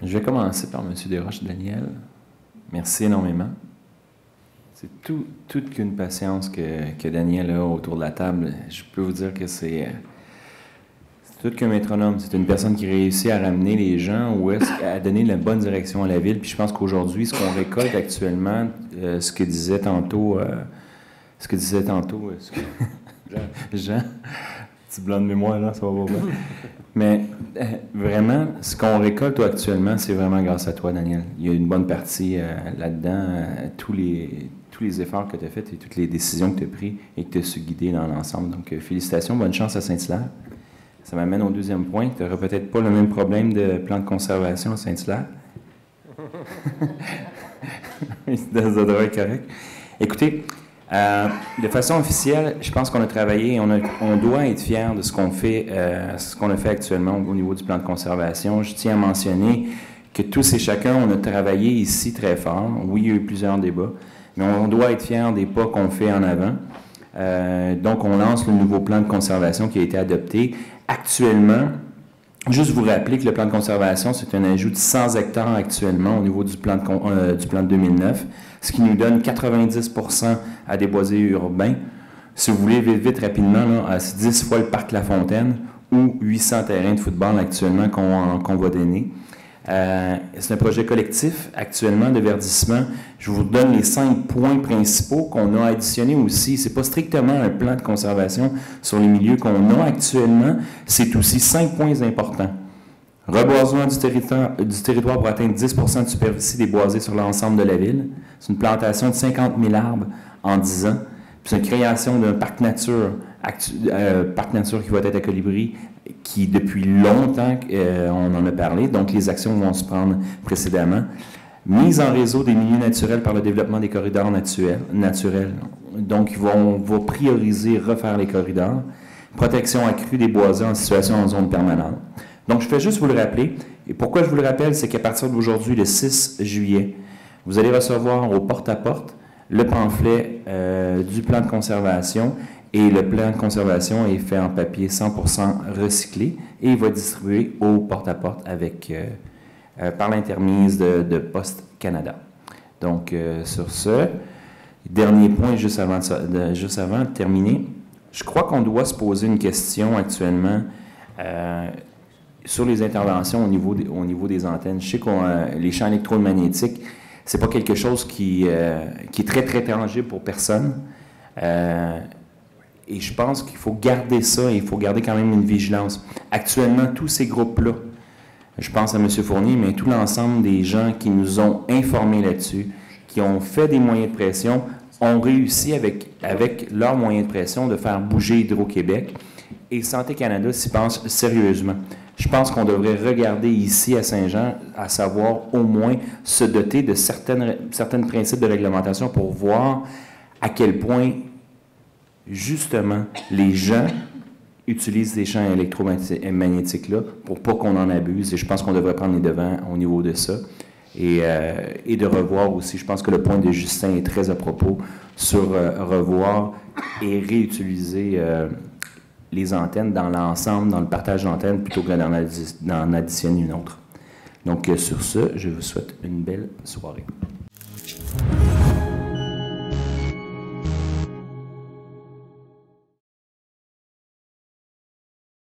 Je vais commencer par M. Desroches, Daniel. Merci énormément. C'est toute qu'une patience que Daniel a autour de la table. Je peux vous dire que c'est tout qu'un métronome. C'est une personne qui réussit à ramener les gens ou à donner la bonne direction à la ville. Puis je pense qu'aujourd'hui, ce qu'on récolte actuellement, ce que disait tantôt, Jean, petit blanc de mémoire, là, ça va pas bien. Mais vraiment, ce qu'on récolte actuellement, c'est vraiment grâce à toi, Daniel. Il y a une bonne partie là-dedans, tous les efforts que tu as faits et toutes les décisions que tu as prises et que tu as su guider dans l'ensemble. Donc, félicitations, bonne chance à Saint-Hilaire. Ça m'amène au deuxième point. Tu n'auras peut-être pas le même problème de plan de conservation à Saint-Hilaire. Ça devrait être correct. Écoutez, de façon officielle, je pense qu'on a travaillé, on doit être fiers de ce qu'on fait, ce qu'on a fait actuellement au niveau du plan de conservation. Je tiens à mentionner que tous et chacun, on a travaillé ici très fort. Oui, il y a eu plusieurs débats, mais on doit être fiers des pas qu'on fait en avant. Donc, on lance le nouveau plan de conservation qui a été adopté. Actuellement, juste vous rappeler que le plan de conservation, c'est un ajout de 100 hectares actuellement au niveau du plan de 2009, ce qui nous donne 90% à des boisés urbains. Si vous voulez vite, rapidement, là, c'est 10 fois le parc La Fontaine ou 800 terrains de football actuellement qu'on va donner. C'est un projet collectif actuellement de verdissement. Je vous donne les 5 points principaux qu'on a additionnés aussi. Ce n'est pas strictement un plan de conservation sur les milieux qu'on a actuellement. C'est aussi 5 points importants. Reboisement du territoire pour atteindre 10% de superficie des boisés sur l'ensemble de la ville. C'est une plantation de 50 000 arbres en 10 ans. Puis c'est une création d'un parc nature qui va être à Colibri, qui depuis longtemps, on en a parlé, donc les actions vont se prendre précédemment. Mise en réseau des milieux naturels par le développement des corridors naturels. Donc, on va prioriser, refaire les corridors. Protection accrue des boisés en situation en zone permanente. Donc, je fais juste vous le rappeler. Et pourquoi je vous le rappelle, c'est qu'à partir d'aujourd'hui, le 6 juillet, vous allez recevoir au porte-à-porte le pamphlet du plan de conservation. Et le plan de conservation est fait en papier 100% recyclé et il va distribuer au porte-à-porte par l'intermise de Poste Canada. Donc, sur ce, dernier point juste avant de terminer, je crois qu'on doit se poser une question actuellement sur les interventions au niveau des antennes. Je sais que les champs électromagnétiques, c'est pas quelque chose qui est très, très tangible pour personne. Et je pense qu'il faut garder ça et il faut garder quand même une vigilance. Actuellement, tous ces groupes-là, je pense à M. Fournier, mais tout l'ensemble des gens qui nous ont informés là-dessus, qui ont fait des moyens de pression, ont réussi avec leurs moyens de pression de faire bouger Hydro-Québec. Et Santé Canada s'y pense sérieusement. Je pense qu'on devrait regarder ici à Saint-Jean, à savoir au moins se doter de certains principes de réglementation pour voir à quel point justement, les gens utilisent ces champs électromagnétiques-là pour pas qu'on en abuse. Et je pense qu'on devrait prendre les devants au niveau de ça. Et de revoir aussi, je pense que le point de Justin est très à propos sur revoir et réutiliser les antennes dans l'ensemble, dans le partage d'antennes, plutôt que d'en additionner une autre. Donc, sur ce, je vous souhaite une belle soirée.